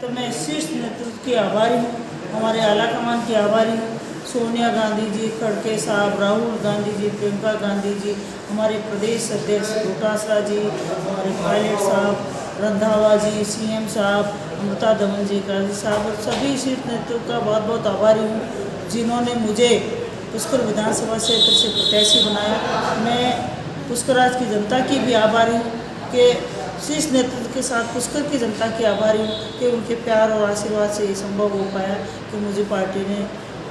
तो मैं शीर्ष नेतृत्व की आभारी हूँ, हमारे आला कमान की आभारी हूँ। सोनिया गांधी जी, खड़गे साहब, राहुल गांधी जी, प्रियंका गांधी जी, हमारे प्रदेश अध्यक्ष डोटासरा जी, हमारे पायलट साहब, रंधावा जी, सीएम साहब, अमृता दमन जी, गांधी साहब और सभी शीर्ष नेतृत्व का बहुत बहुत आभारी हूँ जिन्होंने मुझे पुष्कर विधानसभा क्षेत्र से प्रत्याशी बनाया। मैं पुष्कराज की जनता की भी आभारी हूँ कि शीर्ष नेतृत्व के साथ पुष्कर की जनता की आभारी हूँ कि उनके प्यार और आशीर्वाद से ये संभव हो पाया कि मुझे पार्टी ने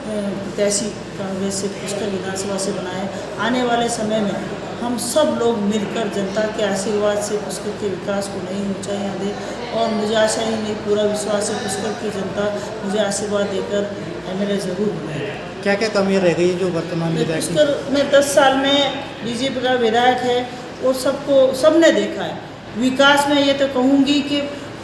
प्रत्याशी कांग्रेस से पुष्कर विधानसभा से बनाया। आने वाले समय में हम सब लोग मिलकर जनता के आशीर्वाद से पुष्कर के विकास को नई ऊंचाइयां दे और मुझे आशा ही नहीं पूरा विश्वास है पुष्कर की जनता मुझे आशीर्वाद देकर एमएलए जरूर बनाएगी। क्या क्या कमियाँ रह गई जो वर्तमान विधायक पुष्कर में 10 साल में बीजेपी का विधायक है और सबने देखा है। विकास में ये तो कहूँगी कि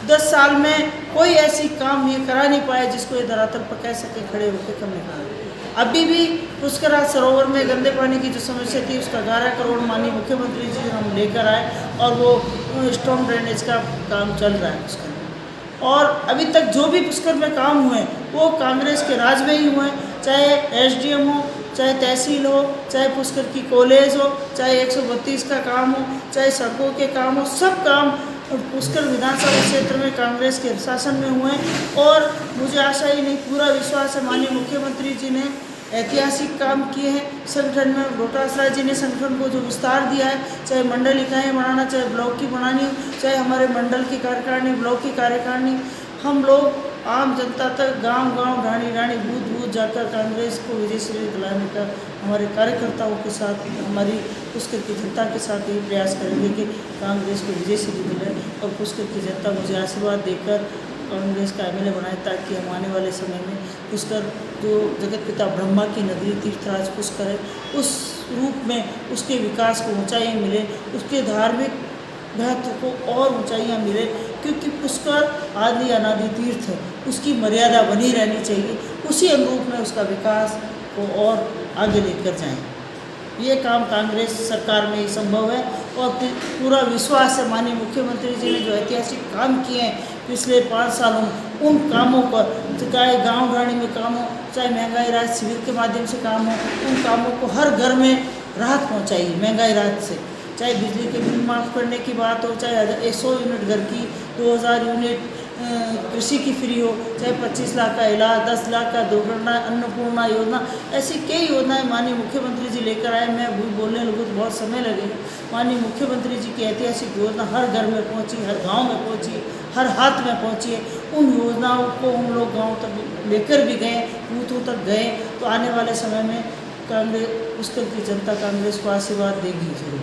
10 साल में कोई ऐसी काम ये करा नहीं पाया जिसको ये धरातल पर कह सके खड़े होकर कम कहा। अभी भी पुष्कर सरोवर में गंदे पानी की जो समस्या थी उसका 11 करोड़ माननीय मुख्यमंत्री जी हम लेकर आए और वो स्टॉर्म ड्रेनेज का काम चल रहा है उसका। और अभी तक जो भी पुष्कर में काम हुए वो कांग्रेस के राज में ही हुए, चाहे एसडीएम हो, चाहे तहसील हो, चाहे पुष्कर की कॉलेज हो, चाहे 132 का काम हो, चाहे सड़कों के काम हो, सब काम पुष्कर विधानसभा क्षेत्र में कांग्रेस के शासन में हुए। और मुझे आशा ही नहीं पूरा विश्वास है माननीय मुख्यमंत्री जी ने ऐतिहासिक काम किए हैं संगठन में। डोटासरा जी ने संगठन को जो विस्तार दिया है, चाहे मंडल इकाइयाँ बनाना, चाहे ब्लॉक की बनानी हो, चाहे हमारे मंडल की कार्यकारिणी, ब्लॉक की कार्यकारिणी, हम लोग आम जनता तक गांव-गांव, ढाणी-ढाणी, बूथ-बूथ जाकर कांग्रेस को विजयश्री दिलाने का हमारे कार्यकर्ताओं के साथ, हमारी पुष्कर की जनता के साथ ये प्रयास करेंगे कि कांग्रेस को विजयश्री मिले और पुष्कर की जनता मुझे आशीर्वाद देकर कांग्रेस का एमएलए बनाए ताकि हम आने वाले समय में पुष्कर जो जगत पिता ब्रह्मा की नगरी तीर्थराज पुष्कर है उस रूप में उसके विकास को ऊंचाइयाँ मिले, उसके धार्मिक महत्व को और ऊंचाइयाँ मिले, क्योंकि पुष्कर आदि अनादि तीर्थ है, उसकी मर्यादा बनी रहनी चाहिए। उसी अनुरूप में उसका विकास को और आगे लेकर जाएं। ये काम कांग्रेस सरकार में ही संभव है और पूरा विश्वास है माननीय मुख्यमंत्री जी ने जो ऐतिहासिक काम किए हैं पिछले 5 सालों में, उन कामों पर, चाहे गांव ढाणी में काम हो, चाहे महंगाई राहत शिविर के माध्यम से काम हो, उन कामों को हर घर में राहत पहुंचाइए महंगाई राहत से। चाहे बिजली के बिल माफ़ करने की बात हो, चाहे 100 यूनिट घर की, 2000 यूनिट कृषि की फ्री हो, चाहे 25 लाख का इलाज, 10 लाख का दुर्घटना अन्नपूर्णा योजना, ऐसी कई योजनाएं माननीय मुख्यमंत्री जी लेकर आए। मैं बोलने लगूँ तो बहुत समय लगेगा। माननीय मुख्यमंत्री जी की ऐतिहासिक योजना हर घर में पहुंची, हर गांव में पहुंची, हर हाथ में पहुंची है। उन योजनाओं को हम लोग गाँव तक लेकर भी गए, बूथों तक गए, तो आने वाले समय में कांग्रेस पुष्कर की जनता कांग्रेस को आशीर्वाद देगी जरूर।